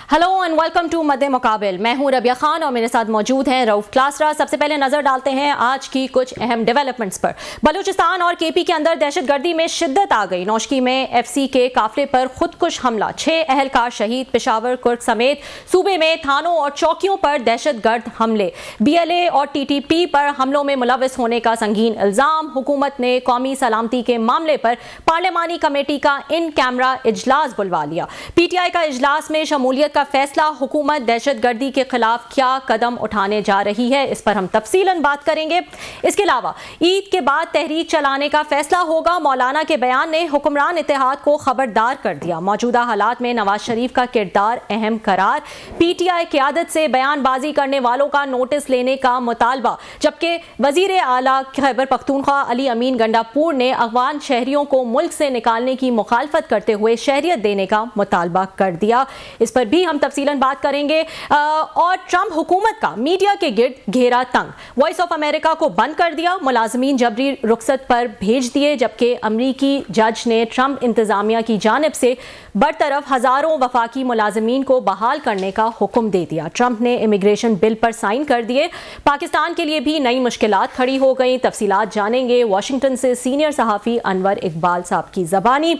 Hello and welcome to मद्दे मुकाबिल। मैं हूं रबिया खान और मेरे साथ मौजूद हैं रऊफ क्लासरा। सबसे पहले नजर डालते हैं आज की कुछ अहम डेवलपमेंट्स पर। बलूचिस्तान और केपी के अंदर दहशतगर्दी में शिद्दत आ गई। नौशकी में एफसी के काफिले पर खुदकुश हमला, 6 अहलकार शहीद। पेशावर, कुर्क समेत सूबे में थानों और चौकियों पर दहशतगर्द हमले। बीएलए और टीटीपी पर हमलों में मुलविस होने का संगीन इल्जाम। हुकूमत ने कौमी सलामती के मामले पर पार्लिमानी कमेटी का इन कैमरा इजलास बुलवा लिया। पीटीआई का इजलास में शमूलियत का फैसला। हुकूमत दहशतगर्दी के खिलाफ क्या कदम उठाने जा रही है, इस पर हम तफसीलन बात करेंगे। इसके अलावा ईद के बाद तहरीक चलाने का फैसला होगा। मौलाना के बयान ने हुक्मरान इत्तेहाद को खबरदार कर दिया। मौजूदा हालात में नवाज शरीफ का किरदार अहम करार। पीटीआई क़यादत से बयानबाजी करने वालों का नोटिस लेने का मुतालबा। जबकि वजीर आला खैबर पख्तूनख्वा अली अमीन गंडापुर ने अफगान शहरियों को मुल्क से निकालने की मुखालफत करते हुए शहरियत देने का मुतालबा कर दिया। इस पर भी हम तफसीलन बात करेंगे। और ट्रंप हुकूमत का मीडिया के गिर्द घेरा तंग। वॉइस ऑफ अमेरिका को बंद कर दिया। मुलाजमीन जबरी रुखसत पर भेज दिए। जबकि अमरीकी जज ने ट्रंप इंतजामिया की जानिब से बरतरफ हजारों वफाकी मुलाजमीन को बहाल करने का हुक्म दे दिया। ट्रंप ने इमिग्रेशन बिल पर साइन कर दिए। पाकिस्तान के लिए भी नई मुश्किलात खड़ी हो गई। तफसीलात जानेंगे वाशिंगटन से सीनियर सहाफ़ी अनवर इकबाल साहब की ज़बानी।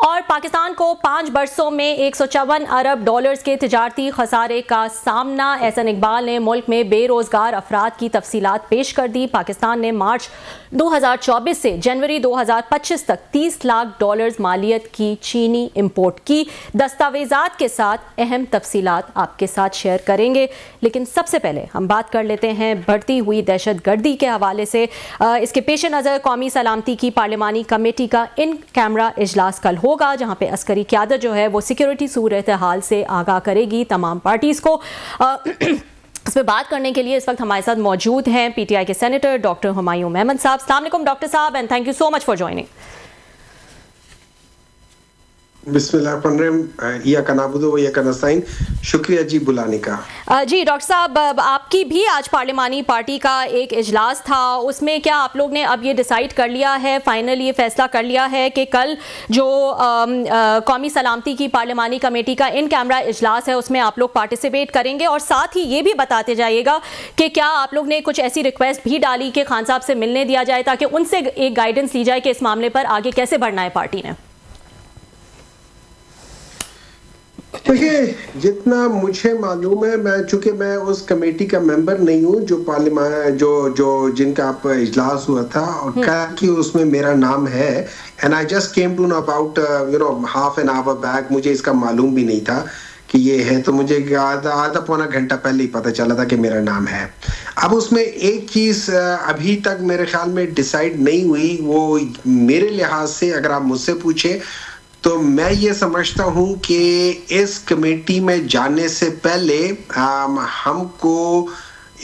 और पाकिस्तान को 5 बरसों में 154 अरब डॉलर्स के तिजारती खसारे का सामना। एहसन इकबाल ने मुल्क में बेरोजगार अफराद की तफसीलात पेश कर दी। पाकिस्तान ने मार्च 2024 से जनवरी 2025 तक 30 लाख डॉलर्स मालियत की चीनी इंपोर्ट की। दस्तावेजात के साथ अहम तफसीलात आपके साथ शेयर करेंगे। लेकिन सबसे पहले हम बात कर लेते हैं बढ़ती हुई दहशतगर्दी के हवाले से। इसके पेश नज़र कौमी सलामती की पार्लिमानी कमेटी का इन कैमरा इजलास कल होगा, जहां पे अस्करी क़यादत जो है वो सिक्योरिटी सूरत हाल से आगाह करेगी तमाम पार्टीज को। इस पर बात करने के लिए इस वक्त हमारे साथ मौजूद हैं पीटीआई के सेनेटर डॉक्टर हुमायूं मेमन साहब। अस्सलाम वालेकुम डॉक्टर साहब and thank you so much for joining. शुक्रिया जी बुलाने का। जी डॉक्टर साहब, आपकी भी आज पार्लिमानी पार्टी का एक इजलास था, उसमें क्या आप लोग ने अब ये डिसाइड कर लिया है, फाइनल ये फैसला कर लिया है कि कल जो कौमी सलामती की पार्लिमानी कमेटी का इन कैमरा इजलास है उसमें आप लोग पार्टिसिपेट करेंगे? और साथ ही ये भी बताते जाइएगा कि क्या आप लोग ने कुछ ऐसी रिक्वेस्ट भी डाली कि खान साहब से मिलने दिया जाए ताकि उनसे एक गाइडेंस ली जाए कि इस मामले पर आगे कैसे बढ़ना है पार्टी ने? देखिए, जितना मुझे मालूम है, चूंकि मैं उस कमेटी का मेंबर नहीं हूँ जो पार्लियामेंट जो जिनका आप इजलास हुआ था, और कहा कि उसमें मेरा नाम है। And I just came to know about half an hour back. मुझे इसका मालूम भी नहीं था कि ये है, तो मुझे आधा पौना घंटा पहले ही पता चला था कि मेरा नाम है। अब उसमें एक चीज अभी तक मेरे ख्याल में डिसाइड नहीं हुई, वो मेरे लिहाज से अगर आप मुझसे पूछे तो मैं ये समझता हूं कि इस कमेटी में जाने से पहले हमको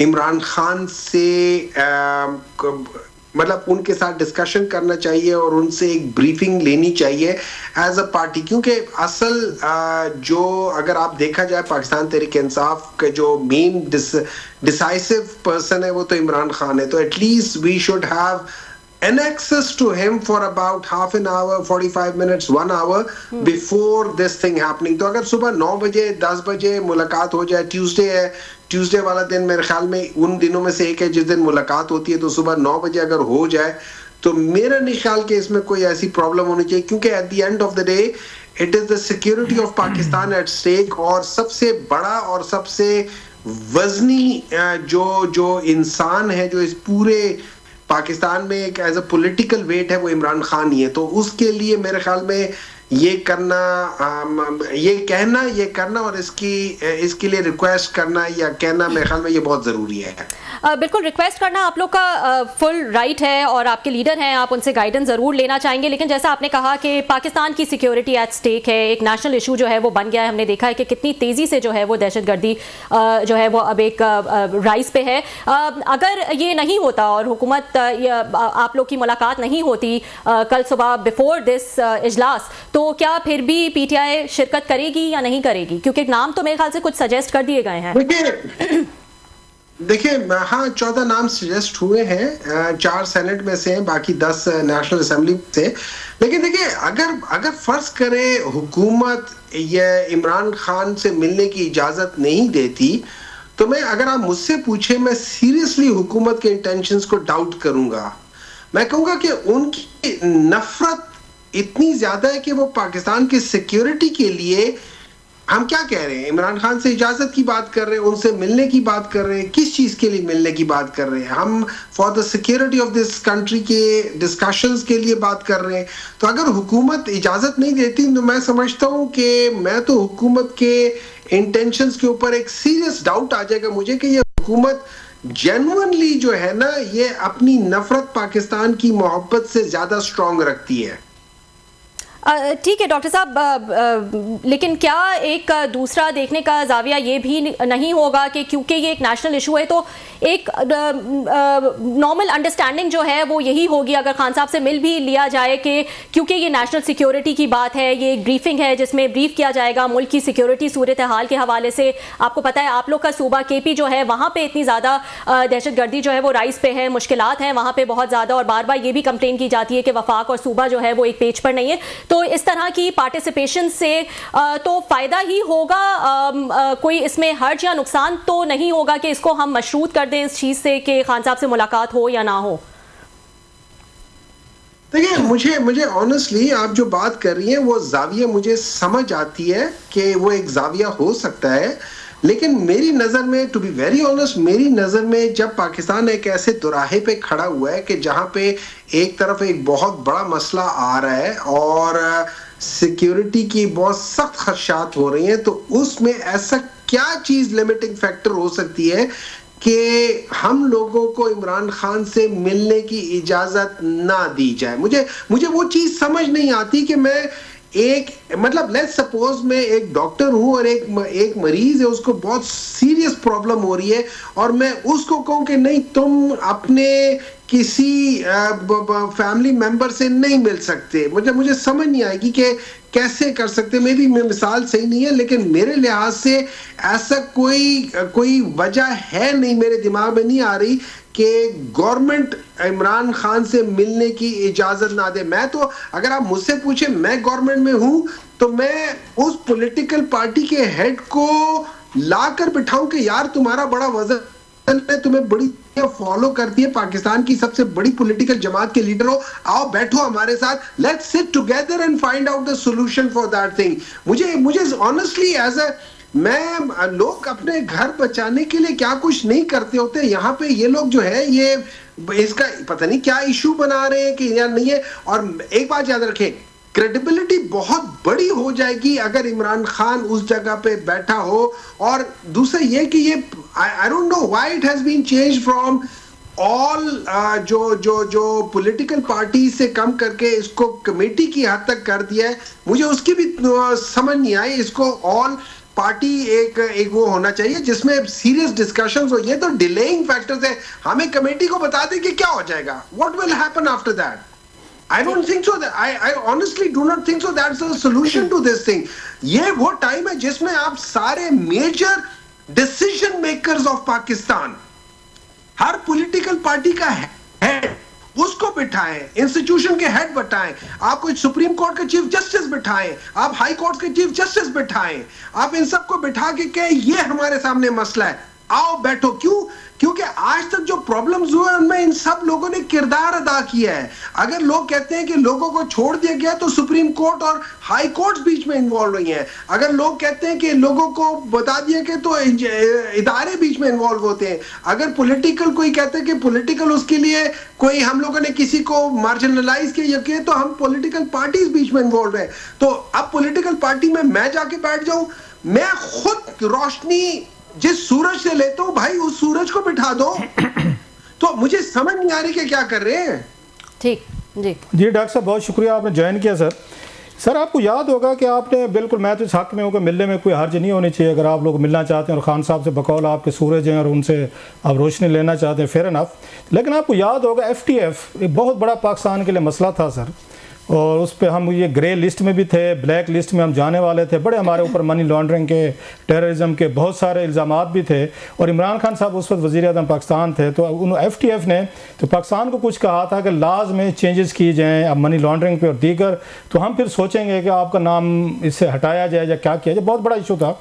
इमरान खान से मतलब उनके साथ डिस्कशन करना चाहिए और उनसे एक ब्रीफिंग लेनी चाहिए एज अ पार्टी। क्योंकि असल जो अगर आप देखा जाए पाकिस्तान तहरीक इंसाफ का जो मेन डिसाइसिव पर्सन है वो तो इमरान खान है। तो at least we should have an access to him for about half an hour, 45 minutes, 1 hour before this thing happening. तो अगर सुबह 9 बजे 10 बजे मुलाकात हो जाए, ट्यूसडे है, ट्यूसडे वाला दिन मेरे ख्याल में उन दिनों में से एक है जिस दिन मुलाकात होती है, तो सुबह 9 बजे अगर हो जाए तो मेरा नहीं ख्याल कि इसमें कोई ऐसी प्रॉब्लम होनी चाहिए। क्योंकि at the end of the day it is the security of Pakistan at stake. और सबसे बड़ा और सबसे वजनी जो इंसान है जो इस पूरे पाकिस्तान में एक एज अ पॉलिटिकल वेट है वो इमरान खान ही है। तो उसके लिए मेरे ख्याल में ये करना, ये कहना, ये करना और इसके लिए रिक्वेस्ट करना या कहना मेरे ख्याल में ये बहुत ज़रूरी है। बिल्कुल, रिक्वेस्ट करना आप लोग का फुल राइट है और आपके लीडर हैं, आप उनसे गाइडेंस ज़रूर लेना चाहेंगे। लेकिन जैसा आपने कहा कि पाकिस्तान की सिक्योरिटी एट स्टेक है, एक नेशनल इशू जो है वो बन गया है। हमने देखा है कि कितनी तेज़ी से जो है वो दहशतगर्दी जो है वो अब एक राइज पे है। अगर ये नहीं होता और हुकूमत आप लोग की मुलाकात नहीं होती कल सुबह बिफोर दिस इजलास, तो क्या फिर भी पीटीआई शिरकत करेगी या नहीं करेगी? क्योंकि नाम तो मेरे ख्याल से कुछ सजेस्ट कर दिए गए हैं। देखिए, हाँ 14 नाम सजेस्ट हुए हैं, 4 सेनेट में से हैं, बाकी 10 नेशनल असेंबली से। लेकिन देखिए, अगर फर्ज करें हुकूमत ये इमरान खान से मिलने की इजाजत नहीं देती, तो अगर आप मुझसे पूछे, मैं सीरियसली हुकूमत के इंटेंशंस को डाउट करूंगा। मैं कहूंगा कि उनकी नफरत इतनी ज्यादा है कि वो पाकिस्तान की सिक्योरिटी के लिए, हम क्या कह रहे हैं, इमरान खान से इजाजत की बात कर रहे हैं, उनसे मिलने की बात कर रहे हैं, किस चीज के लिए मिलने की बात कर रहे हैं? हम for the security of this country के डिस्कशंस के लिए बात कर रहे हैं। तो अगर हुकूमत इजाजत नहीं देती, तो मैं समझता हूं कि मैं तो हुकूमत के इंटेंशंस के ऊपर एक सीरियस डाउट आ जाएगा मुझे कि ये हुकूमत जेन्युइनली जो है ना, ये अपनी नफरत पाकिस्तान की मोहब्बत से ज्यादा स्ट्रांग रखती है। ठीक है डॉक्टर साहब, लेकिन क्या एक दूसरा देखने का जाविया ये भी नहीं होगा कि क्योंकि ये एक नेशनल इशू है, तो एक नॉर्मल अंडरस्टैंडिंग जो है वो यही होगी अगर खान साहब से मिल भी लिया जाए कि क्योंकि ये नेशनल सिक्योरिटी की बात है, ये एक ब्रीफिंग है जिसमें ब्रीफ किया जाएगा मुल्क की सिक्योरिटी सूरत हाल के हवाले से। आपको पता है आप लोग का सूबा केपी जो है, वहाँ पे इतनी ज़्यादा दहशतगर्दी जो है वो राइज पे है, मुश्किलात हैं वहाँ पे बहुत ज़्यादा, और बार बार ये भी कंप्लेन की जाती है कि वफाक और सूबा जो है वो एक पेज पर नहीं है। तो इस तरह की पार्टिसिपेशन से तो फ़ायदा ही होगा, कोई इसमें हर्ज या नुकसान तो नहीं होगा कि इसको हम मशरूत कर दें इस चीज़ से कि खान साहब से मुलाकात हो या ना हो। देखिए, मुझे ऑनेस्टली आप जो बात कर रही हैं वो जाविया मुझे समझ आती है कि वो एक जाविया हो सकता है, लेकिन मेरी नज़र में, टू बी वेरी ऑनेस्ट, मेरी नज़र में जब पाकिस्तान एक ऐसे दुराहे पे खड़ा हुआ है कि जहां पे एक तरफ एक बहुत बड़ा मसला आ रहा है और सिक्योरिटी की बहुत सख्त खदशात हो रही हैं, तो उसमें ऐसा क्या चीज लिमिटिंग फैक्टर हो सकती है कि हम लोगों को इमरान खान से मिलने की इजाजत ना दी जाए? मुझे वो चीज समझ नहीं आती कि मैं मतलब लेट्स सपोज मैं एक डॉक्टर हूं और एक मरीज है, उसको बहुत सीरियस प्रॉब्लम हो रही है, और मैं उसको कहूं कि नहीं, तुम अपने किसी फैमिली मेंबर से नहीं मिल सकते। मुझे समझ नहीं आएगी कि कैसे कर सकते। मे भी मिसाल सही नहीं है, लेकिन मेरे लिहाज से ऐसा कोई वजह है नहीं, मेरे दिमाग में नहीं आ रही कि गवर्नमेंट इमरान खान से मिलने की इजाजत ना दे। मैं तो, अगर आप मुझसे पूछे, मैं गवर्नमेंट में हूं तो मैं उस पॉलिटिकल पार्टी के हेड को लाकर बिठाऊं कि यार तुम्हारा बड़ा वजन है, तुम्हें बड़ी फॉलो करती है, पाकिस्तान की सबसे बड़ी पॉलिटिकल जमात के लीडर हो, आओ बैठो हमारे साथ, let's sit together and find out the solution for that thing. मुझे ऑनेस्टली लोग अपने घर बचाने के लिए क्या कुछ नहीं करते होते, यहाँ पे ये लोग जो है ये इसका पता नहीं क्या इशू बना रहे हैं कि या नहीं है। और एक बात याद रखें, क्रेडिबिलिटी बहुत बड़ी हो जाएगी अगर इमरान खान उस जगह पे बैठा हो। और दूसरा ये कि ये I don't know why it has been change from all जो पॉलिटिकल पार्टी से कम करके इसको कमेटी की हद तक कर दिया है। मुझे उसकी भी समझ नहीं आई। इसको ऑल पार्टी एक वो होना चाहिए जिसमें सीरियस डिस्कशंस हो। ये तो डिलेइंग फैक्टर्स है। हमें कमेटी को बता दें कि क्या हो जाएगा, what will happen after that. I don't think so. I honestly do not think so. That's the solution to this thing. ये वो टाइम है जिसमें आप सारे major decision makers of Pakistan, हर पॉलिटिकल पार्टी का हेड, उसको बिठाएं, इंस्टीट्यूशन के हेड बिठाएं, आप कोई सुप्रीम कोर्ट के चीफ जस्टिस बिठाएं, आप हाई कोर्ट के चीफ जस्टिस बिठाएं, आप इन सबको बिठा के ये हमारे सामने मसला है, आओ बैठो। क्योंकि आज तक जो प्रॉब्लम्स हुए उनमें इन सब लोगों ने किरदार अदा किया है। अगर लोग कहते हैं कि लोगों को छोड़ दिया गया तो सुप्रीम कोर्ट और हाई कोर्ट बीच में इन्वॉल्व हुई हैं। अगर लोग कहते हैं कि लोगों को बता दिया गया तो इदारे बीच में इन्वॉल्व होते हैं। अगर पॉलिटिकल कोई कहते हैं कि पॉलिटिकल उसके लिए कोई हम लोगों ने किसी को मार्जिनलाइज किया तो हम पॉलिटिकल पार्टीज बीच में इन्वॉल्व है। तो अब पॉलिटिकल पार्टी में मैं जाके बैठ जाऊं, मैं खुद रोशनी जिस सूरज से लेता हूं भाई, उस सूरज को बिठा दो। तो मुझे समझ नहीं आ रही कि क्या कर रहे हैं। ठीक जी डॉक्टर साहब, बहुत शुक्रिया आपने ज्वाइन किया। सर आपको याद होगा कि आपने बिल्कुल, मैं तो इस हक में हूँ कि मिलने में कोई हर्ज नहीं होनी चाहिए। अगर आप लोग मिलना चाहते हैं और खान साहब से बकौल आपके सूरज हैं और उनसे आप रोशनी लेना चाहते हैं, फेयर इनफ। लेकिन आपको याद होगा FTF एक बहुत बड़ा पाकिस्तान के लिए मसला था सर। और उस पर हम ये ग्रे लिस्ट में भी थे, ब्लैक लिस्ट में हम जाने वाले थे। बड़े हमारे ऊपर मनी लॉन्ड्रिंग के, टेररिज्म के बहुत सारे इल्ज़ामात भी थे। और इमरान खान साहब उस वक्त वज़ीर आज़म पाकिस्तान थे, तो FTF ने तो पाकिस्तान को कुछ कहा था कि लाज में चेंजेस किए जाएँ अब मनी लॉन्ड्रिंग पे और दीगर, तो हम फिर सोचेंगे कि आपका नाम इससे हटाया जाए या क्या किया जाए। बहुत बड़ा इशू था।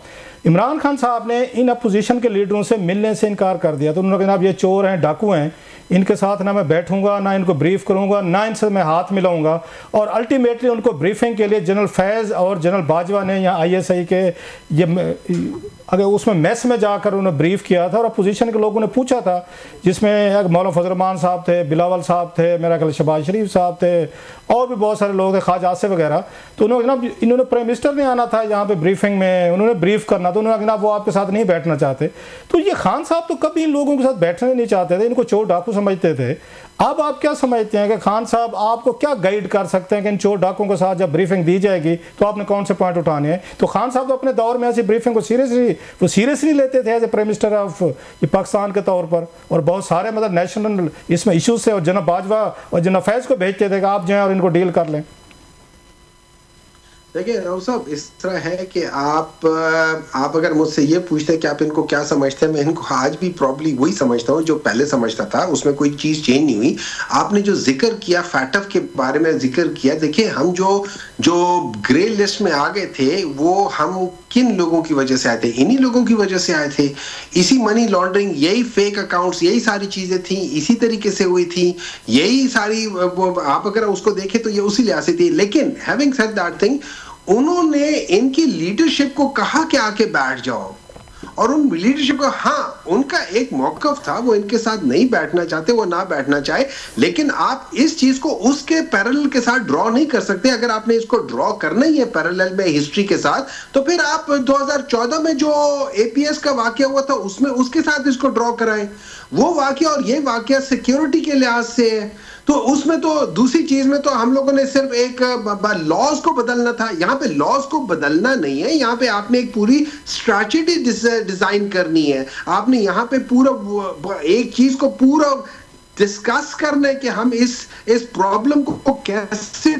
इमरान खान साहब ने इन अपोजिशन के लीडरों से मिलने से इनकार कर दिया। तो उन्होंने कहा अब ये चोर हैं, डाकू हैं, इनके साथ ना मैं बैठूंगा, ना इनको ब्रीफ करूंगा, ना इनसे मैं हाथ मिलाऊंगा। और अल्टीमेटली उनको ब्रीफिंग के लिए जनरल फैज़ और जनरल बाजवा ने या ISI के ये अगर उसमें मेस में जाकर उन्होंने ब्रीफ किया था। और अपोजिशन के लोगों ने पूछा था, जिसमें मौलाना फजल रहमान साहब थे, बिलावल साहब थे, मेरा ख्याल शहबाज शरीफ साहब थे, और भी बहुत सारे लोग थे, ख्वाजा आसिफ वगैरह। तो उन्होंने जनाब इन्होंने प्राइम मिनिस्टर ने आना था यहाँ पे ब्रीफिंग में, उन्होंने ब्रीफ करना, तो उन्होंने जनाब वो आपके साथ नहीं बैठना चाहते। तो ये खान साहब तो कभी इन लोगों के साथ बैठना नहीं चाहते थे, इनको चोर डाकू समझते थे। अब आप क्या समझते हैं कि खान साहब आपको क्या गाइड कर सकते हैं कि इन चोर डाकों के साथ जब ब्रीफिंग दी जाएगी तो आपने कौन से पॉइंट उठाने हैं? तो खान साहब तो अपने दौर में ऐसी ब्रीफिंग को सीरियसली लेते थे as a prime minister of Pakistan के तौर पर, और बहुत सारे मतलब नेशनल इसमें इशूज थे, और जनाब बाजवा और जनाब फैज़ को भेजते थे कि आप जाएं और इनको डील कर लें। देखिए राव साहब, इस तरह है कि आप अगर मुझसे ये पूछते हैं कि आप इनको क्या समझते हैं, मैं इनको आज भी प्रॉब्ली वही समझता हूँ जो पहले समझता था, उसमें कोई चीज चेंज नहीं हुई। आपने जो जिक्र किया फैटफ के बारे में जिक्र किया, देखिए हम जो ग्रे लिस्ट में आ गए थे वो हम किन लोगों की वजह से आए थे? इन्हीं लोगों की वजह से आए थे। इसी मनी लॉन्ड्रिंग, यही फेक अकाउंट्स, यही सारी चीजें थी, इसी तरीके से हुई थी, यही सारी आप अगर उसको देखें तो ये उसी लिहाज से थी। लेकिन हैविंग सेड दैट थिंग, उन्होंने इनकी लीडरशिप को कहा कि आके बैठ जाओ, और उन लीडरशिप को, हाँ उनका एक मौकफ था, वो इनके साथ नहीं बैठना चाहते, वो ना बैठना चाहे, लेकिन आप इस चीज को उसके पैरेलल के साथ ड्रॉ नहीं कर सकते। अगर आपने इसको ड्रॉ करना ही है पैरेलल में हिस्ट्री के साथ, तो फिर आप 2014 में जो APS का वाकया हुआ था उसमें उसके साथ इसको ड्रॉ कराएं। वो वाकया और ये वाकया सिक्योरिटी के लिहाज से है, तो उसमें तो दूसरी चीज में तो हम लोगों ने सिर्फ एक लॉज को बदलना था। यहाँ पे लॉज को बदलना नहीं है, यहाँ पे आपने एक पूरी स्ट्रैटेजी डिजाइन करनी है। आपने यहाँ पे पूरा एक चीज को पूरा डिस्कस करना है कि हम इस प्रॉब्लम को कैसे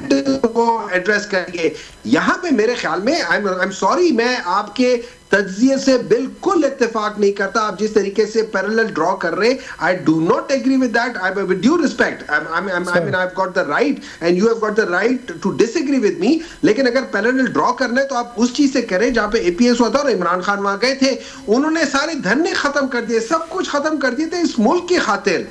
एड्रेस करेंगे। यहाँ पे मेरे ख्याल में आई एम सॉरी, मैं आपके तज्जिए से बिल्कुल इत्तेफाक नहीं करता। आप जिस तरीके से पैरेलल ड्रॉ कर रहे, I do not agree with that. I with due respect, I mean I have got the right and you have got the right to disagree with me. लेकिन अगर पैरेलल ड्रॉ करना है तो आप उस चीज से करें जहां पे APS हुआ था और इमरान खान वहां गए थे। उन्होंने सारे धरने खत्म कर दिए, सब कुछ खत्म कर दिए थे इस मुल्क की खातिर।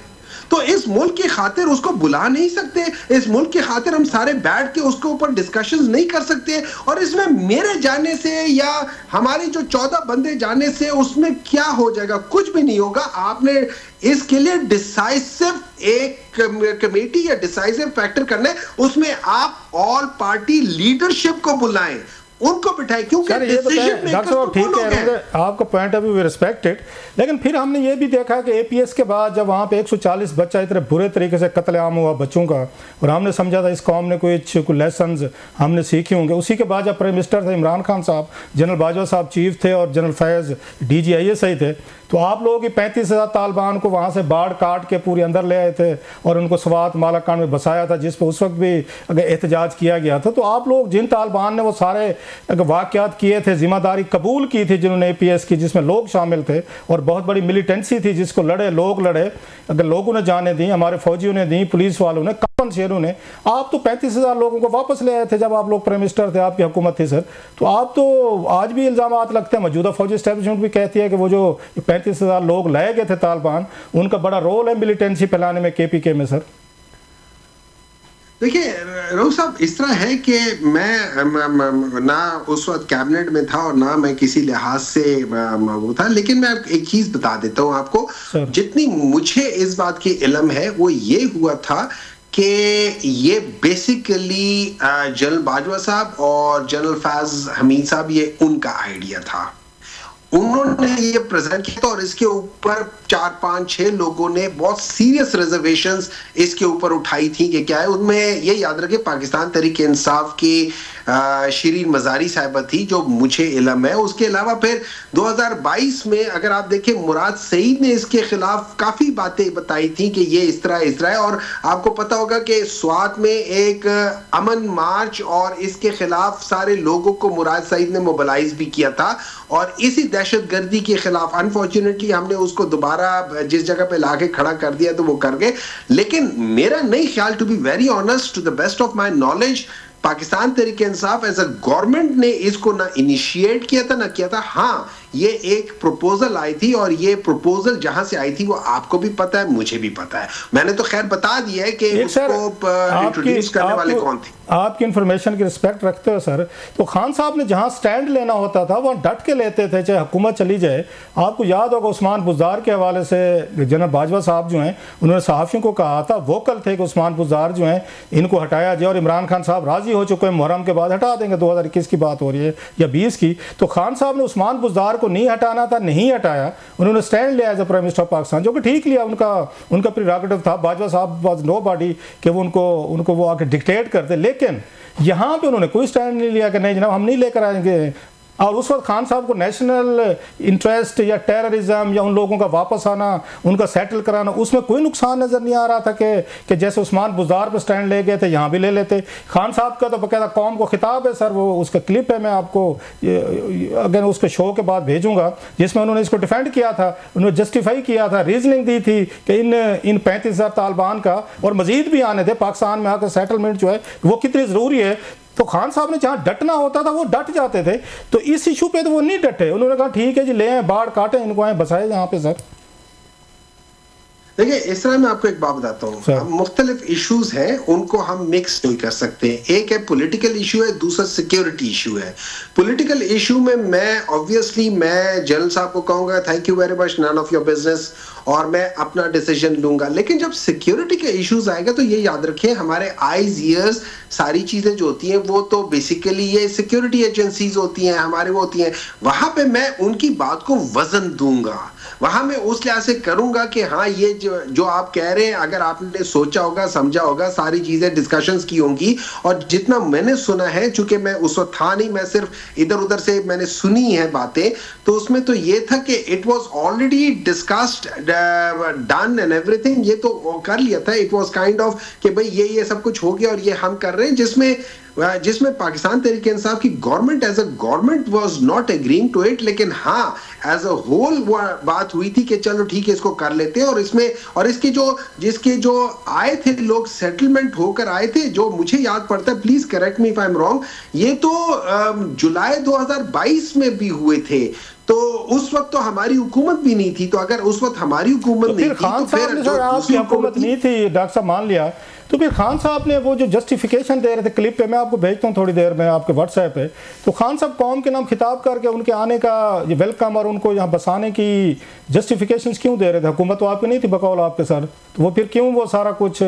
तो इस मुल्क की खातिर उसको बुला नहीं सकते, इस मुल्क की खातिर हम सारे बैठ के उसके ऊपर डिस्कशंस नहीं कर सकते। और इसमें मेरे जाने से या हमारे जो 14 बंदे जाने से उसमें क्या हो जाएगा? कुछ भी नहीं होगा। आपने इसके लिए डिसाइसिव एक कमेटी या डिसाइसिव फैक्टर करना है, उसमें आप ऑल पार्टी लीडरशिप को बुलाएं, उनको बिठाए, क्योंकि डॉक्टर साहब ठीक है, आपका पॉइंट अभी वी रिस्पेक्टेड। लेकिन फिर हमने ये भी देखा कि APS के बाद जब वहाँ पे 140 बच्चा इतने बुरे तरीके से कत्लेआम हुआ बच्चों का, और हमने समझा था इस कौम ने कुछ लेसन्स हमने सीखे होंगे। उसी के बाद जब प्राइम मिनिस्टर थे इमरान खान साहब, जनरल बाजवा साहब चीफ थे और जनरल फैज़ DG ISI थे, तो आप लोगों की 35,000 तालिबान को वहाँ से बाढ़ काट के पूरे अंदर ले आए थे और उनको स्वात मालाकान में बसाया था, जिस पर उस वक्त भी अगर एहतजाज किया गया था। तो आप लोग जिन तालिबान ने वो सारे वाक़यात किए थे, जिम्मेदारी कबूल की थी जिन्होंने APS की, जिसमें लोग शामिल थे और बहुत बड़ी मिलिटेंसी थी जिसको लोग लड़े, अगर लोगों ने जाने दी, हमारे फौजियों ने दी, पुलिस वालों ने, कपन शेरों ने। आप तो 35,000 लोगों को वापस ले आए थे जब आप लोग प्राइम मिनिस्टर थे, आपकी हुकूमत थी सर। तो आप तो आज भी इल्ज़ामात लगते हैं, मौजूदा फौजी एस्टेब्लिशमेंट भी कहती है कि वो जो 35,000 लोग लाए गए थे तालिबान, उनका बड़ा रोल है मिलिटेंसी फैलाने में KPK में। सर देखिए राव साहब, इस तरह है कि मैं ना उस वक्त कैबिनेट में था और ना मैं किसी लिहाज से वो था, लेकिन मैं एक चीज बता देता हूं आपको। जितनी मुझे इस बात की इल्म है वो ये हुआ था कि ये बेसिकली जनरल बाजवा साहब और जनरल फैज हमीद साहब, ये उनका आइडिया था। उन्होंने ये प्रेजेंट किया और इसके ऊपर 4, 5, 6 लोगों ने बहुत सीरियस रिजर्वेशंस इसके ऊपर उठाई थी कि क्या है। उनमें ये याद रखें, पाकिस्तान तहरीक इंसाफ की शिरीन मजारी साहिबा थी जो मुझे इल्म है। उसके अलावा फिर 2022 में अगर आप देखें मुराद सईद ने इसके खिलाफ काफी बातें बताई थी कि ये इस तरह है। और आपको पता होगा कि स्वात में एक अमन मार्च और इसके खिलाफ सारे लोगों को मुराद सईद ने मोबिलाइज भी किया था और इसी दहशतगर्दी के खिलाफ अनफॉर्चुनेटली हमने उसको दोबारा जिस जगह पे लाके खड़ा कर दिया तो वो कर गए। लेकिन मेरा नहीं ख्याल, to be very honest, to the best of my knowledge, Pakistan Tehreek Insaf as a government ने इसको ना इनिशिएट किया था ना किया था। हाँ, ये एक प्रपोजल आई थी और ये प्रपोजल जहां से आई थी वो आपको भी पता है, मुझे भी पता है। मैंने तो खैर बता दिया है कि उसको इंट्रोड्यूस करने वाले कौन थे। आपकी इंफॉर्मेशन की रिस्पेक्ट रखते हो सर, तो खान साहब ने जहां स्टैंड लेना होता था वहां डट के लेते थे, चाहे हुकूमत चली जाए। आपको याद होगा उस्मान बुज़दार के हवाले से जनरल बाजवा साहब जो हैं उन्होंने सहाफ़ियों को कहा था, वोकल थे कि उस्मान बुज़दार जो हैं इनको हटाया जाए, और इमरान खान साहब राजी हो चुके हैं, मुहर्रम के बाद हटा देंगे, 2021 की बात हो रही है या 20 की। तो खान साहब ने उस्मान बुज़दार को नहीं हटाना था, नहीं हटाया, उन्होंने स्टैंड लिया as a prime minister of Pakistan, जो कि ठीक लिया, उनका प्रीरोगेटिव था। बाजवा साहब वाज नोबॉडी कि वो उनको वो आके डिक्टेट करते, लेकिन यहाँ पे उन्होंने कोई स्टैंड नहीं लिया कि नहीं जनाब हम नहीं लेकर आएंगे। और उस वक्त खान साहब को नेशनल इंटरेस्ट या टेररिज्म या उन लोगों का वापस आना, उनका सेटल कराना, उसमें कोई नुकसान नज़र नहीं आ रहा था कि जैसे उस्मान बुज़दार पर स्टैंड ले गए थे यहाँ भी ले लेते। खान साहब का तो बकायदा कौम को खिताब है सर, वो उसका क्लिप है, मैं आपको अगर उसके शो के बाद भेजूँगा, जिसमें उन्होंने इसको डिफेंड किया था, उन्होंने जस्टिफाई किया था, रीजनिंग दी थी कि इन 35,000 तालिबान का और मज़ीद भी आने थे पाकिस्तान में आकर सेटलमेंट जो है वो कितनी ज़रूरी है। तो खान साहब ने जहाँ डटना होता था वो डट जाते थे, तो इस इशू पे तो वो नहीं डटे। उन्होंने कहा ठीक है जी, ले आए, बाढ़ काटे, इनको आए बसाए यहाँ पे सर। देखिए, इस तरह मैं आपको एक बात बताता हूँ, मुख्तलिफ इश्यूज हैं, उनको हम मिक्स नहीं कर सकते। एक है पॉलिटिकल इशू है, दूसरा सिक्योरिटी इशू है। पॉलिटिकल इशू में मैं ऑब्वियसली मैं जनरल साहब को कहूँगा thank you very much, none of your business, और मैं अपना डिसीजन लूंगा। लेकिन जब सिक्योरिटी के इश्यूज आएगा तो ये याद रखें, हमारे आईज ईयर्स सारी चीजें जो होती हैं वो तो बेसिकली ये सिक्योरिटी एजेंसीज होती हैं, हमारे वो होती हैं, वहां पे मैं उनकी बात को वजन दूंगा, वहां मैं उस लिहाज से करूंगा कि हाँ ये जो आप कह रहे हैं, अगर आपने सोचा होगा, समझा होगा, सारी चीजें डिस्कशंस की होंगी, और जितना मैंने सुना है, चूंकि मैं उस वक्त था नहीं, मैं सिर्फ इधर उधर से मैंने सुनी है बातें, तो उसमें तो ये था कि it was already discussed, done and everything, ये तो कर लिया था। इट वाज काइंड ऑफ कि भाई ये सब कुछ हो गया और ये हम कर रहे हैं, जिसमें पाकिस्तान तहरीक इंसाफ की government as a government was not agreeing to it, लेकिन हाँ एज अ होल बात हुई थी कि चलो ठीक है इसको कर लेते हैं। और इसमें और जिसके जो आए थे लोग, सेटलमेंट होकर आए थे, जो मुझे याद पड़ता है, please correct me if I am wrong, ये तो जुलाई 2022 में भी हुए थे। तो उस वक्त तो हमारी हुकूमत भी नहीं थी, तो अगर उस वक्त हमारी हुकूमत नहीं थी तो फिर जो आपकी हुकूमत नहीं थी, डॉक्टर साहब मान लिया, तो फिर खान साहब ने वो जो जस्टिफिकेशन दे रहे थे, क्लिप पे मैं आपको भेजता हूँ थोड़ी देर में आपके व्हाट्सएप पे, तो खान साहब कौम के नाम खिताब करके उनके आने का वेलकम और उनको यहाँ बसाने की जस्टिफिकेशंस क्यों दे रहे थे? हुकूमत तो आपकी नहीं थी बकौल आपके सर, तो वो फिर क्यों वो सारा कुछ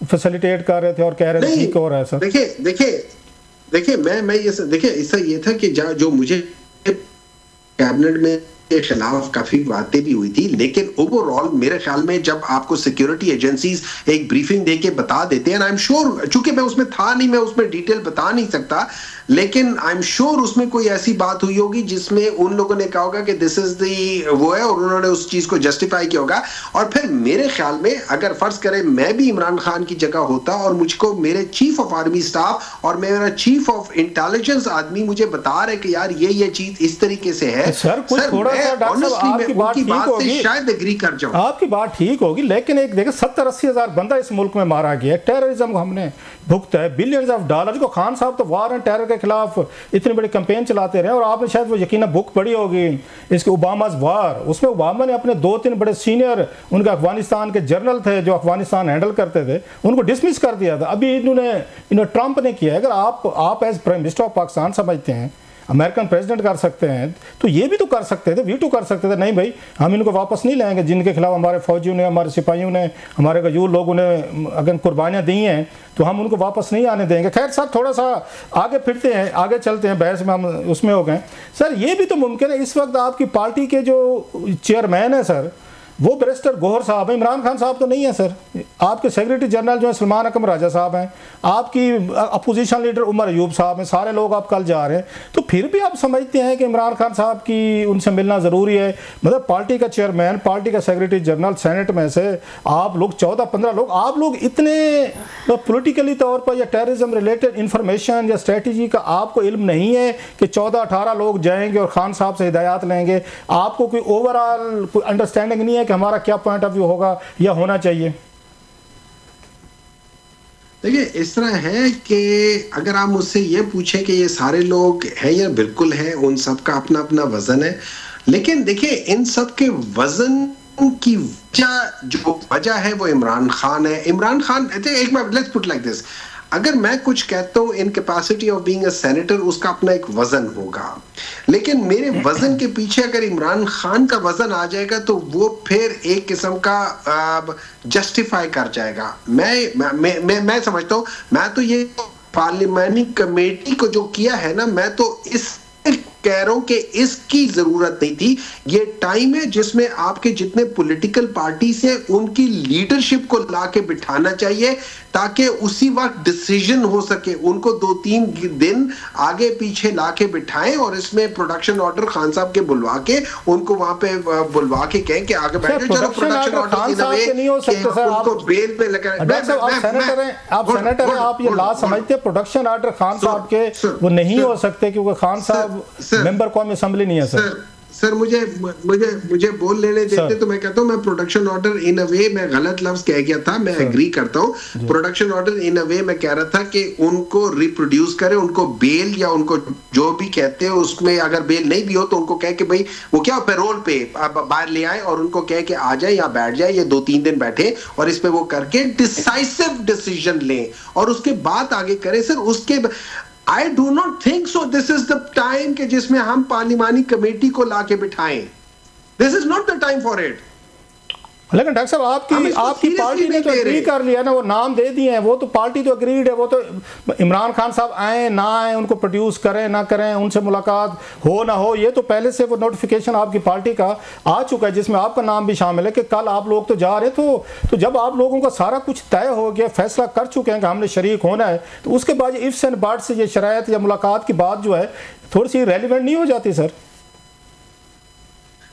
फैसिलिटेट कर रहे थे और कह रहे थे ठीक हो रहा है सर? देखिए मैं ये था कि जो मुझे कैबिनेट में के खिलाफ काफी बातें भी हुई थी, लेकिन ओवरऑल मेरे ख्याल में जब आपको सिक्योरिटी एजेंसीज एक ब्रीफिंग देके बता देते हैं, आई एम श्योर, चूंकि मैं उसमें था नहीं, मैं उसमें डिटेल बता नहीं सकता, लेकिन आई एम श्योर उसमें कोई ऐसी बात हुई होगी जिसमें उन लोगों ने कहा होगा कि दिस इज दी वो है, और उन्होंने उस चीज को जस्टिफाई किया होगा। और फिर मेरे ख्याल में अगर फर्ज करें मैं भी इमरान खान की जगह होता और मुझको मेरे चीफ ऑफ आर्मी स्टाफ और मेरा चीफ ऑफ इंटेलिजेंस आदमी मुझे बता रहे कि यार ये चीज इस तरीके से है, सर आपकी बात ठीक होगी, शायद एग्री कर जाऊं, आपकी बात ठीक होगी, लेकिन एक देखिए 70-80 हजार बंदा इस मुल्क में मारा गया, टेररिज्म को हमने भुगता है बिलियंस ऑफ डॉलर को। खान साहब तो वार एंड टेरर के खिलाफ इतनी बड़ी कैंपेन चलाते रहे, और आपने शायद वो यकीनन बुक पढ़ी होगी इसके ओबामा's वार, उसमें ओबामा ने अपने 2-3 बड़े सीनियर उनके अफगानिस्तान के जनरल थे जो अफगानिस्तान हैंडल करते थे, उनको डिसमिस कर दिया था। अभी इन्होंने ट्रंप ने किया है। अगर आप as prime minister of Pakistan समझते हैं अमेरिकन प्रेसिडेंट कर सकते हैं, तो ये भी तो कर सकते थे, वीटो कर सकते थे, नहीं भाई हम इनको वापस नहीं लाएंगे, जिनके खिलाफ हमारे फौजियों ने, हमारे सिपाहियों ने, हमारे गजूर लोगों ने अगर कुर्बानियाँ दी हैं तो हम उनको वापस नहीं आने देंगे। खैर सर थोड़ा सा आगे फिरते हैं, आगे चलते हैं, बहस में हम उसमें हो गए। सर ये भी तो मुमकिन है, इस वक्त आपकी पार्टी के जो चेयरमैन है सर, वो बैरिस्टर गौहर साहब हैं, इमरान खान साहब तो नहीं है सर। आपके सेक्रेटरी जनरल जो है सलमान अकरम राजा साहब हैं, आपकी अपोजिशन लीडर उमर अयूब साहब हैं, सारे लोग आप कल जा रहे हैं, तो फिर भी आप समझते हैं कि इमरान खान साहब की उनसे मिलना ज़रूरी है? मतलब पार्टी का चेयरमैन, पार्टी का सेक्रेटरी जनरल, सेनेट में से आप लोग 14-15 लोग, आप लोग इतने पॉलिटिकली तौर पर या टेररिज्म रिलेटेड इंफॉर्मेशन या स्ट्रेटजी का आपको इल्म नहीं है कि 14-18 लोग जाएंगे और खान साहब से हिदायत लेंगे? आपको कोई ओवरऑल कोई अंडरस्टैंडिंग नहीं है कि हमारा क्या पॉइंट ऑफ व्यू होगा या होना चाहिए? देखिए, इस तरह है कि अगर आप मुझसे ये पूछें कि ये सारे लोग हैं या बिल्कुल हैं, उन सब का अपना अपना वजन है, लेकिन देखिए इन सब के वजन की जो वजह है वो इमरान खान है। इमरान खान, एक बार लेट्स पुट लाइक दिस, अगर मैं कुछ कहता हूँ in capacity of being a senator, उसका अपना एक वजन होगा, लेकिन मेरे वजन के पीछे अगर इमरान खान का वजन आ जाएगा तो वो फिर एक किस्म का जस्टिफाई कर जाएगा। मैं समझता हूँ, मैं तो ये पार्लियामानी कमेटी को जो किया है ना, मैं तो इस कह रहा हूं कि इसकी जरूरत नहीं थी। ये टाइम है जिसमें आपके जितने पॉलिटिकल पार्टीज हैं उनकी लीडरशिप को लाके बिठाना चाहिए ताकि उसी वक्त डिसीजन हो सके। उनको 2-3 दिन आगे पीछे लाके बिठाएं और इसमें प्रोडक्शन ऑर्डर खान साहब के बुलवा के उनको वहां पे बुलवा के कहें कि आगे बैठे। चलो प्रोडक्शन ऑर्डर नहीं हो सकते सर, उनको बेल पे लगा। आप सेनेटर हैं, आप ये ला समझते हैं प्रोडक्शन ऑर्डर खान साहब के वो नहीं हो सकते क्योंकि खान साहब मेंबर कौमी असेंबली नहीं है सर। मुझे बोल लेने देते तो मैं कहता हूं मैं प्रोडक्शन ऑर्डर इन अ वे, मैं गलत लफ्ज कह गया था, मैं एग्री करता हूं। प्रोडक्शन ऑर्डर इन अ वे मैं कह रहा था कि उनको रिप्रोड्यूस करें, उनको बेल या उनको जो भी कहते हैं उसमें अगर बेल नहीं भी हो तो उनको कह के भाई वो क्या पैरोल पे बाहर ले आए और उनको कह के आ जाए या बैठ जाए, ये 2-3 दिन बैठे और इस पे वो करके डिसाइसिव डिसीजन लें और उसके बाद आगे करें। सर उसके I do not think so. This is the time के जिसमें हम पार्लिमानी कमेटी को लाके बिठाएं. This is not the time for it. लेकिन डॉक्टर साहब आपकी पार्टी ने तो एग्री कर लिया ना, वो नाम दे दिए हैं, वो तो पार्टी तो एग्रीड है। वो तो इमरान खान साहब आए ना आए, उनको प्रोड्यूस करें ना करें, उनसे मुलाकात हो ना हो, ये तो पहले से वो नोटिफिकेशन आपकी पार्टी का आ चुका है जिसमें आपका नाम भी शामिल है कि कल आप लोग तो जा रहे। तो जब आप लोगों का सारा कुछ तय हो गया, फैसला कर चुके हैं कि हमने शरीक होना है, तो उसके बाद इफ्स एंड बट्स से ये शरायत या मुलाकात की बात जो है थोड़ी सी रेलिवेंट नहीं हो जाती सर?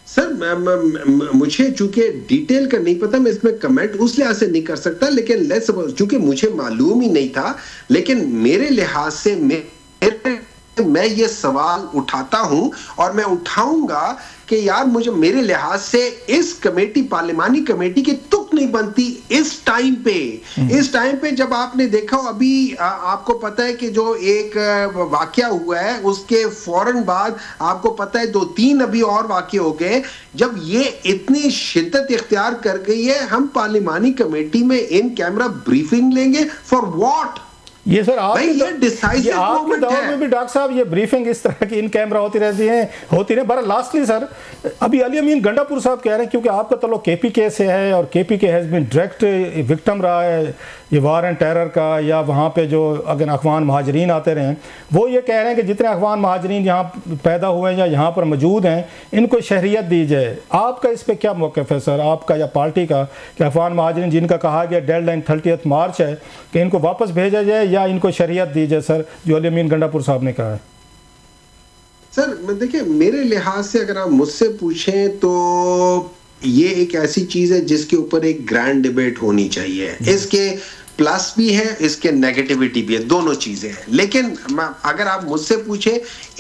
सर मुझे चूंकि डिटेल का नहीं पता, मैं इसमें कमेंट उस लिहाज से नहीं कर सकता, लेकिन लेट्स सपोज चूंकि मुझे मालूम ही नहीं था, लेकिन मेरे लिहाज से मैं ये सवाल उठाता हूं और मैं उठाऊंगा कि यार मेरे लिहाज से इस कमेटी, पार्लिमानी कमेटी की तुक नहीं बनती इस टाइम पे जब आपने देखा अभी आपको पता है कि जो एक वाकया हुआ है उसके फौरन बाद आपको पता है 2-3 अभी और वाकये हो गए। जब ये इतनी शिद्दत इख्तियार कर गई है, हम पार्लिमानी कमेटी में इन कैमरा ब्रीफिंग लेंगे फॉर व्हाट? ये सर आपके दौर में भी डॉक्टर साहब ये ब्रीफिंग इस तरह की इन कैमरा होती रहती है। बड़ा लास्टली सर, अभी अली अमीन गंडापुर साहब कह रहे हैं क्योंकि आपका तो लोग KPK से है और KPK has been direct victim रहा है ये वार एंड टेरर का, या वहाँ पे जो अगर अफगान महाजरीन आते रहे, वो ये कह रहे हैं कि जितने अफगान महाजरीन यहाँ पैदा हुए हैं या यहाँ पर मौजूद हैं इनको शहरियत दी जाए। आपका इस पर क्या मौक़िफ़ है सर, आपका या पार्टी का, कि अफगान महाजरीन जिनका कहा गया डेडलाइन 30 मार्च है कि इनको वापस भेजा जाए या इनको शहरियत दी जाए सर, जो अली अमीन गंडापुर साहब ने कहा है? सर देखिए, मेरे लिहाज से अगर आप मुझसे पूछें तो ये एक ऐसी चीज है जिसके ऊपर एक ग्रैंड डिबेट होनी चाहिए। इसके प्लस भी है, इसके नेगेटिविटी भी है, दोनों चीजें हैं। लेकिन अगर आप मुझसे पूछे,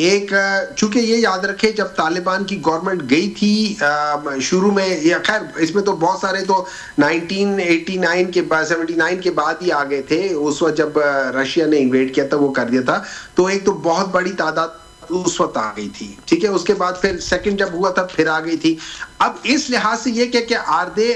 एक चूंकि ये याद रखें जब तालिबान की गवर्नमेंट गई थी शुरू में, या खैर इसमें तो बहुत सारे तो 1989 के बाद 79 के बाद ही आ गए थे, उस वक्त जब रशिया ने इन्वेड किया था वो कर दिया था, तो एक तो बहुत बड़ी तादाद उस वक्त आ गई थी, ठीक है। उसके बाद फिर सेकंड जब हुआ था फिर आ गई थी। अब इस लिहाज से ये क्या are they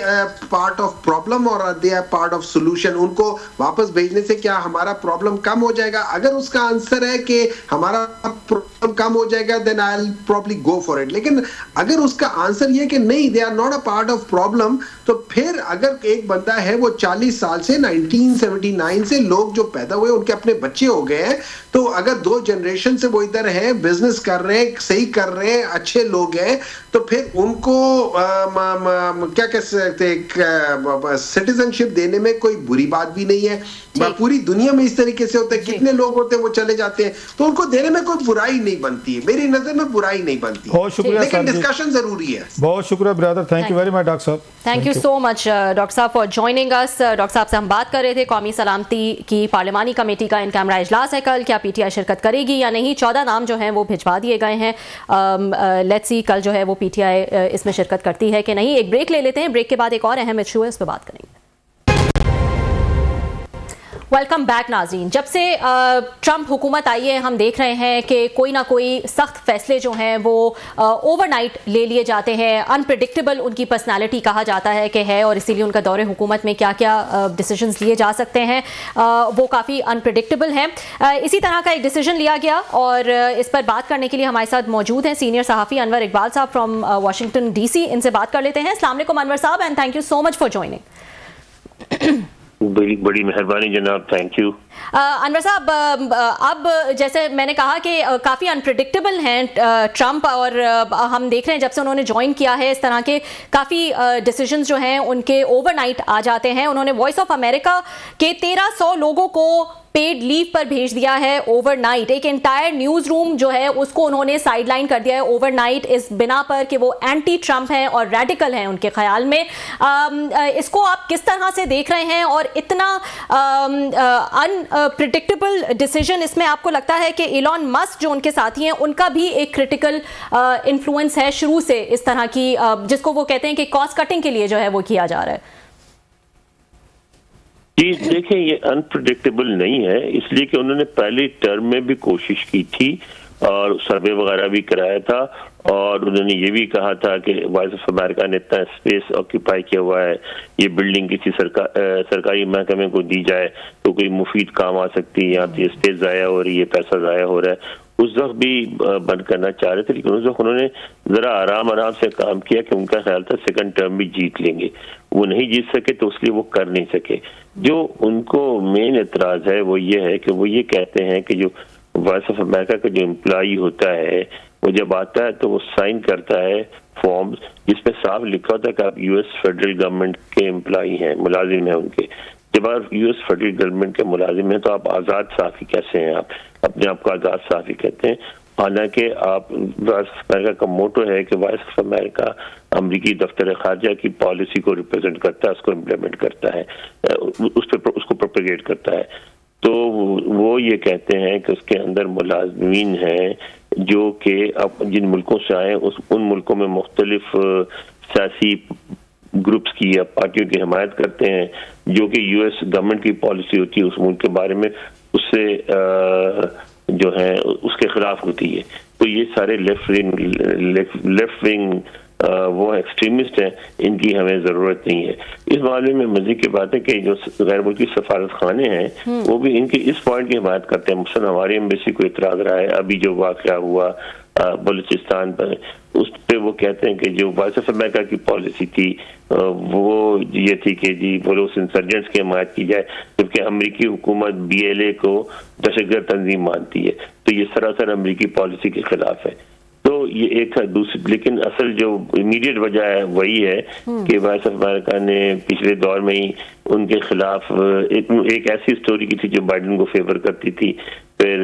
part of problem और are they part of solution? उनको वापस भेजने से क्या हमारा प्रॉब्लम कम हो जाएगा? अगर उसका आंसर है कि हमारा प्रॉब्लम कम हो जाएगा then I will probably go for it. लेकिन अगर उसका आंसर ये कि नहीं, they are not a part of problem, तो फिर अगर एक बंदा है वो 40 साल से 1979 से लोग जो पैदा हुए उनके अपने बच्चे हो गए हैं, तो तो अगर 2 जनरेशन से वो इधर हैं, बिजनेस कर रहे हैं, सही कर रहे हैं, अच्छे लोग हैं, तो फिर उनको क्या कह सकते हैं, सिटीजनशिप देने में कोई बुरी बात भी नहीं है। पूरी दुनिया में इस तरीके से होता है, कितने लोग होते हैं वो चले जाते हैं, तो उनको देने में कोई बुराई नहीं बनती है, मेरी नजर में बुराई नहीं बनती। बहुत शुक्रिया, लेकिन डिस्कशन जरूरी है। बहुत शुक्रिया brother, thank you very much doctor साहब। Thank you so much doctor साहब फॉर ज्वाइनिंग अस। डॉक्टर साहब से हम बात कर रहे थे कौमी सलामती की पार्लिमानी कमेटी का इन कैमरा इजलास है कल, क्या पीटीआई शिरकत करेगी या नहीं। 14 नाम जो हैं वो भिजवा दिए गए हैं। लेट्स सी कल जो है वो पीटीआई इसमें शिरकत करती है कि नहीं। एक ब्रेक ले लेते हैं, ब्रेक के बाद एक और अहम इशू है, उस पर बात करेंगे। वेलकम बैक नाज़रीन। जब से ट्रंप हुकूमत आई है हम देख रहे हैं कि कोई ना कोई सख्त फैसले जो हैं वो ओवरनाइट ले लिए जाते हैं। अनप्रिडिक्टेबल उनकी पर्सनालिटी कहा जाता है कि है, और इसीलिए उनका दौरे हुकूमत में क्या क्या डिसीजंस लिए जा सकते हैं वो काफ़ी अनप्रिडिक्टेबल हैं। इसी तरह का एक डिसीजन लिया गया और इस पर बात करने के लिए हमारे साथ मौजूद हैं सीनियर सहाफ़ी अनवर इकबाल साहब फ्राम वाशिंगटन DC। इनसे बात कर लेते हैं। अस्सलाम वालेकुम अनवर साहब and thank you so much for joining. बड़ी मेहरबानी जनाब, थैंक यू। अनवर साहब, अब जैसे मैंने कहा कि काफ़ी अनप्रिडिक्टेबल हैं ट्रंप, और हम देख रहे हैं जब से उन्होंने ज्वाइन किया है इस तरह के काफ़ी डिसीजंस जो हैं उनके ओवरनाइट आ जाते हैं। उन्होंने वॉइस ऑफ अमेरिका के 1300 लोगों को पेड लीव पर भेज दिया है ओवरनाइट। एक एंटायर न्यूज़ रूम जो है उसको उन्होंने साइडलाइन कर दिया है ओवरनाइट इस बिना पर कि वो एंटी ट्रंप हैं और रेडिकल हैं उनके ख्याल में। इसको आप किस तरह से देख रहे हैं, और इतना अनप्रिडिक्टेबल डिसीजन इसमें आपको लगता है कि इलॉन मस्क जो उनके साथी हैं उनका भी एक क्रिटिकल इन्फ्लुएंस है शुरू से इस तरह की, जिसको वो कहते हैं कि कॉस्ट कटिंग के लिए जो है वो किया जा रहा है? जी देखें, ये अनप्रिडिक्टेबल नहीं है, इसलिए कि उन्होंने पहली टर्म में भी कोशिश की थी और सर्वे वगैरह भी कराया था, और उन्होंने ये भी कहा था कि वॉइस ऑफ अमेरिका ने इतना स्पेस ऑक्यूपाई किया हुआ है, ये बिल्डिंग किसी सरकारी महकमे को दी जाए तो कोई मुफीद काम आ सकती है, यहाँ पे स्पेस ज़ाया हो रही है, पैसा ज़ाया हो रहा है। उस वक्त भी बंद करना चाह रहे थे, लेकिन उस वक्त उन्होंने ज़रा आराम से काम किया कि उनका ख्याल था सेकंड टर्म भी जीत लेंगे। वो नहीं जीत सके तो इसलिए वो कर नहीं सके। जो उनको मेन एतराज़ है वो ये है कि वो ये कहते हैं कि जो वॉइस ऑफ अमेरिका का जो एम्प्लॉई होता है वो जब आता है तो वो साइन करता है फॉर्म जिसमें साफ लिखा होता है कि आप यूएस फेडरल गवर्नमेंट के एम्प्लॉई हैं, मुलाजिम हैं उनके। जब आप यूएस फेडरल गवर्नमेंट के मुलाजिम हैं तो आप आज़ाद साफ़ी कैसे हैं? आप अपने आप को आज़ाद साफ़ी कहते हैं, हालांकि आप वॉइस ऑफ अमेरिका का मोटो है कि वॉइस ऑफ अमेरिका अमरीकी दफ्तर खारजा की पॉलिसी को रिप्रेजेंट करता है, उसको इम्प्लीमेंट करता है, उसको प्रोपेगेट करता है। तो वो ये कहते हैं कि उसके अंदर मुलाजमीन हैं जो कि अब जिन मुल्कों से आए उन मुल्कों में मुख्तलिफ सियासी ग्रुप्स की या पार्टियों की हिमायत करते हैं, जो कि यूएस गवर्नमेंट की पॉलिसी होती है उस मुल्क के बारे में, उससे जो है उसके खिलाफ होती है। तो ये सारे लेफ्ट विंग वो एक्सट्रीमिस्ट हैं, इनकी हमें ज़रूरत नहीं है। इस मामले में मज़ीद की बात है कि जो गैर मुल्की सफारत खाने हैं वो भी इनके इस पॉइंट की हिमायत करते हैं। मसलन हमारी एम्बेसी को इतराज़ रहा है अभी जो वाक़या हुआ बलूचिस्तान पर, उस पर वो कहते हैं कि जो वॉइस ऑफ अमेरिका की पॉलिसी थी वो ये थी कि जी बोलो उस इंसर्जेंट्स की हिमायत की जाए, जबकि अमरीकी हुकूमत BLA को दहशतगर्द तंजीम मानती है। तो ये सरासर अमरीकी पॉलिसी के खिलाफ है। तो ये एक है। दूसरी लेकिन असल जो इमीडिएट वजह है वही है कि वॉइस ऑफ अमेरिका ने पिछले दौर में ही उनके खिलाफ एक ऐसी स्टोरी की थी जो बाइडेन को फेवर करती थी, फिर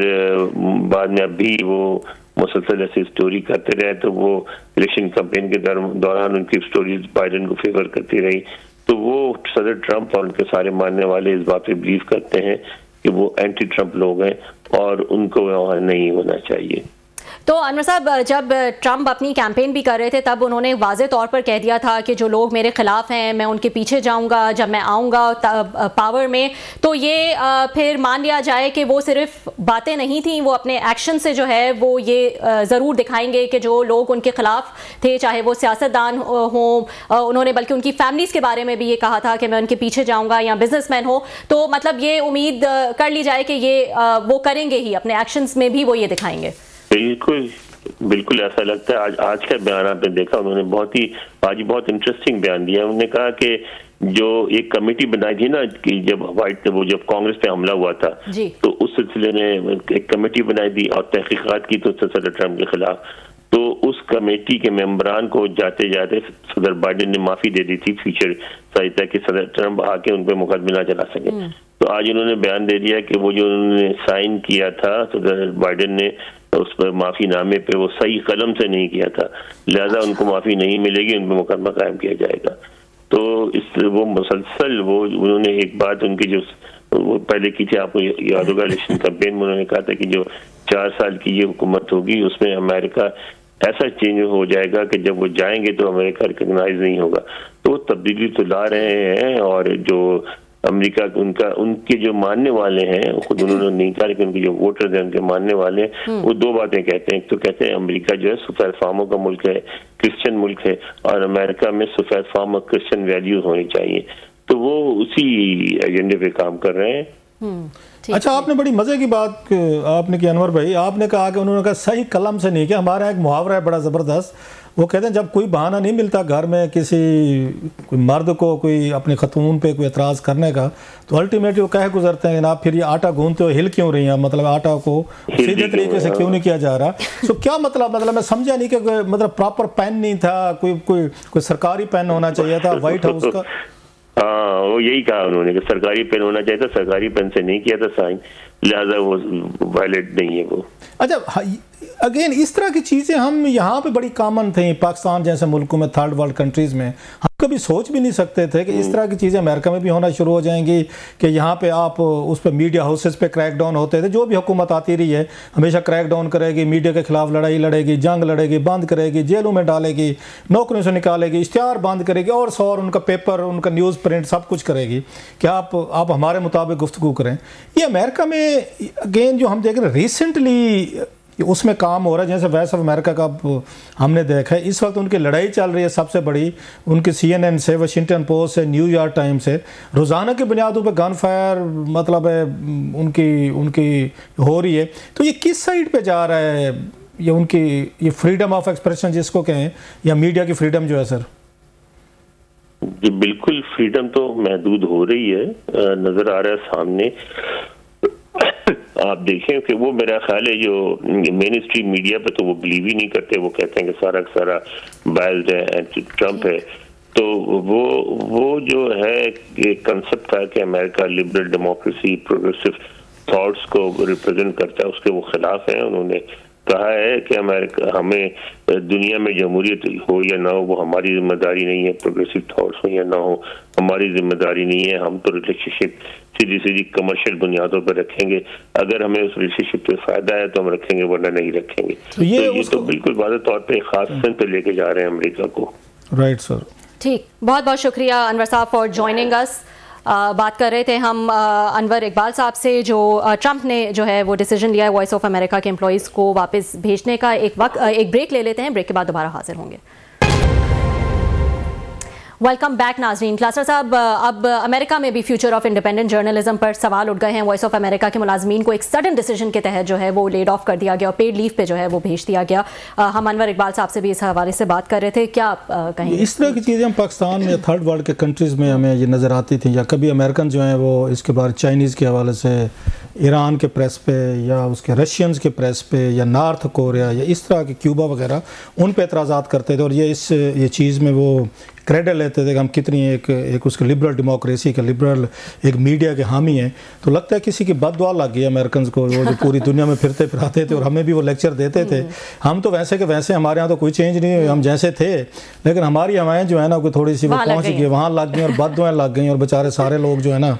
बाद में अभी वो मुसलसल ऐसी स्टोरी करते रहे, तो वो इलेक्शन कैंपेन के दौरान उनकी स्टोरीज बाइडेन को फेवर करती रही। तो वो सदर ट्रंप और उनके सारे मानने वाले इस बात पे बिलीव करते हैं कि वो एंटी ट्रंप लोग हैं और उनको वहाँ नहीं होना चाहिए। तो अनवर साहब, जब ट्रंप अपनी कैंपेन भी कर रहे थे तब उन्होंने वाज़े तौर पर कह दिया था कि जो लोग मेरे खिलाफ हैं मैं उनके पीछे जाऊंगा जब मैं आऊंगा पावर में। तो ये फिर मान लिया जाए कि वो सिर्फ बातें नहीं थी, वो अपने एक्शन से जो है वो ये ज़रूर दिखाएंगे कि जो लोग उनके खिलाफ थे, चाहे वो सियासतदान हों, उन्होंने बल्कि उनकी फैमिलीज़ के बारे में भी ये कहा था कि मैं उनके पीछे जाऊँगा, या बिजनेसमैन हो। तो मतलब ये उम्मीद कर ली जाए कि ये वो करेंगे ही, अपने एक्शंस में भी वो ये दिखाएंगे। बिल्कुल ऐसा लगता है। आज का बयान आपने देखा, उन्होंने बहुत इंटरेस्टिंग बयान दिया। उन्होंने कहा कि जो एक कमेटी बनाई थी ना कि जब कांग्रेस पे हमला हुआ था तो उस सिलसिले में एक कमेटी बनाई थी और तहकीकात की तो सदर ट्रंप के खिलाफ, तो उस कमेटी के मेंबरान को जाते जाते सदर बाइडेन ने माफी दे दी थी फ्यूचर सहायता कि सदर ट्रंप आके उन पर मुकदमा चला सके। तो आज उन्होंने बयान दे दिया कि वो जो उन्होंने साइन किया था सदर बाइडेन ने उस पर माफी नामे पे वो सही कलम से नहीं किया था, लिहाजा उनको माफी नहीं मिलेगी, उन पर मुकदमा कायम किया जाएगा। तो वो मुसलसल वो उन्होंने एक बात उनकी जो वो पहले की थी, आपको याद होगा इलेक्शन कैंपेन में उन्होंने कहा था कि जो 4 साल की ये हुकूमत होगी उसमें अमेरिका ऐसा चेंज हो जाएगा कि जब वो जाएंगे तो अमेरिका रिकॉग्नाइज नहीं होगा। तो वो तब्दीली तो ला रहे हैं और जो अमेरिका उनके जो मानने वाले हैं, खुद उन्होंने नहीं कहा लेकिन उनके जो वोटर्स हैं उनके मानने वाले वो 2 बातें कहते हैं। एक तो कहते हैं अमेरिका जो है सफेद फार्मों का मुल्क है, क्रिश्चियन मुल्क है और अमेरिका में सफेद फार्म और क्रिश्चियन वैल्यूज होनी चाहिए, तो वो उसी एजेंडे पे काम कर रहे हैं। अच्छा, आपने बड़ी मजे की बात आपने की अनवर भाई, आपने कहा कि उन्होंने कहा सही कलम से नहीं किया। हमारा एक मुहावरा है बड़ा ज़बरदस्त, वो कहते हैं जब कोई बहाना नहीं मिलता घर में किसी कोई मर्द को कोई अपनी खतून पे कोई एतराज़ करने का, तो अल्टीमेटली वो कह गुजरते हैं आप फिर ये आटा गूंथते हो हिल क्यों रही हैं, मतलब आटा को सीधे तरीके से क्यों नहीं किया जा रहा। तो क्या मतलब मैं समझा नहीं कि मतलब प्रॉपर पेन नहीं था, कोई सरकारी पेन होना चाहिए था व्हाइट हाउस का। हाँ, वो यही कहा उन्होंने कि सरकारी पेन होना चाहिए था, सरकारी पेन से नहीं किया था साइन, लिहाजा वो वैलिड नहीं है वो। अच्छा, अगेन इस तरह की चीज़ें हम यहाँ पे बड़ी कॉमन थी पाकिस्तान जैसे मुल्कों में, थर्ड वर्ल्ड कंट्रीज़ में हम कभी सोच भी नहीं सकते थे कि इस तरह की चीज़ें अमेरिका में भी होना शुरू हो जाएंगी कि यहाँ पे आप उस पर मीडिया हाउसेस पे क्रैक डाउन होते थे। जो भी हुकूमत आती रही है हमेशा क्रैक डाउन करेगी, मीडिया के खिलाफ लड़ाई लड़ेगी, जंग लड़ेगी, बंद करेगी, जेलों में डालेगी, नौकरियों से निकालेगी, इश्तिहार बंद करेगी और सौर उनका पेपर, उनका न्यूज़ प्रिंट सब कुछ करेगी कि आप हमारे मुताबिक गुफ्तगू करें। ये अमेरिका में अगेन जो हम देख रहे हैं रिसेंटली उसमें काम हो रहा है, जैसे वॉइस ऑफ अमेरिका का हमने देखा है इस वक्त उनकी लड़ाई चल रही है सबसे बड़ी, उनकी CNN से, वाशिंगटन पोस्ट से, न्यूयॉर्क टाइम्स से रोज़ाना की बुनियादों पर गन फायर मतलब है उनकी हो रही है। तो ये किस साइड पे जा रहा है, ये उनकी ये फ्रीडम ऑफ एक्सप्रेशन जिसको कहें या मीडिया की फ्रीडम जो है सर? जी बिल्कुल, फ्रीडम तो महदूद हो रही है, नजर आ रहा है सामने। आप देखें कि वो मेरा ख्याल है जो मेन स्ट्रीम मीडिया पे तो वो बिलीव ही नहीं करते, वो कहते हैं कि सारा बायस्ड है, एंटी ट्रंप है। तो वो जो है कंसेप्ट था कि America liberal democracy progressive thoughts को रिप्रेजेंट करता है, उसके वो खिलाफ हैं। उन्होंने कहा है कि अमेरिका हमें दुनिया में जमहूरियत हो या ना हो वो हमारी जिम्मेदारी नहीं है, प्रोग्रेसिव थॉट्स हो या ना हो हमारी जिम्मेदारी नहीं है, हम तो रिलेशनशिप सीधी कमर्शियल बुनियादों पर रखेंगे, अगर हमें उस रिलेशनशिप पे फायदा है तो हम रखेंगे वरना नहीं रखेंगे। तो ये तो बिल्कुल वाज़ेह तौर पे खास सेंस पे लेके जा रहे हैं अमेरिका को। राइट सर, ठीक, बहुत बहुत शुक्रिया अनवर साहब फॉर ज्वाइनिंग अस। बात कर रहे थे हम अनवर इकबाल साहब से, जो ट्रंप ने जो है वो डिसीजन लिया है वॉइस ऑफ अमेरिका के एम्प्लॉइज़ को वापस भेजने का। एक ब्रेक ले लेते हैं, ब्रेक के बाद दोबारा हाजिर होंगे। वेलकम बैक नाजरीन। क्लासर साहब, अब अमेरिका में भी फ्यूचर ऑफ इंडिपेंडेंट जर्नलिज्म पर सवाल उठ गए हैं। वॉइस ऑफ अमेरिका के मुलाजमीन को एक सडन डिसीजन के तहत जो है वो लेड ऑफ कर दिया गया और पेड लीव पे जो है वो भेज दिया गया। हम अनवर इकबाल साहब से भी इस हवाले से बात कर रहे थे, क्या कहेंगे? इस तरह की चीज़ें हम पाकिस्तान में थर्ड वर्ल्ड के कंट्रीज़ में हमें ये नज़र आती थी, या कभी अमेरिकन जो हैं वो इसके बाद चाइनीज़ के हवाले से ईरान के प्रेस पे या उसके रशियंस के प्रेस पे या नॉर्थ कोरिया या इस तरह के क्यूबा वगैरह उन पे एतराज़ात करते थे और ये चीज़ में वो क्रेडिट लेते थे कि हम कितनी एक उसके लिबरल डेमोक्रेसी के लिबरल एक मीडिया के हामी हैं। तो लगता है किसी की बददुआ लग गई अमेरिकन को, वो जो पूरी दुनिया में फिरते फिराते थे और हमें भी वो लेक्चर देते थे। हम तो वैसे के वैसे, हमारे यहाँ तो कोई चेंज नहीं हुई, हम जैसे थे, लेकिन हमारी हवाएं जो है ना कोई थोड़ी सी वो पहुँच गई, वहाँ लग गई और बददुआएं लग गई और बेचारे सारे लोग जो है ना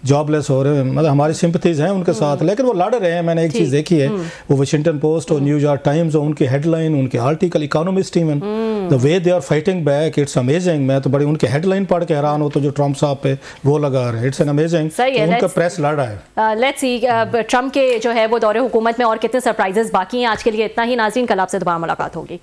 जॉबलेस हो रहे हैं। मतलब हमारी सिंपथीज हैं उनके साथ, लेकिन वो लड़ रहे हैं। मैंने एक चीज़ देखी है, वो वाशिंगटन पोस्ट और न्यूयॉर्क टाइम्स और उनकी हेडलाइन, उनके article, economist even the way they are fighting back, it's amazing. मैं तो बड़ी उनके हेडलाइन पढ़ के हैरान हो, तो जो ट्रंप साहब पे वो लगा रहे हैं, इट्स एन अमेजिंग। उनका प्रेस लड़ रहा है। लेट्स सी ट्रंप के जो है वो दौरे हुकूमत में और कितने सरप्राइजेस बाकी हैं। आज के लिए इतना ही नाज़रीन, कल आपसे दोबारा मुलाकात होगी।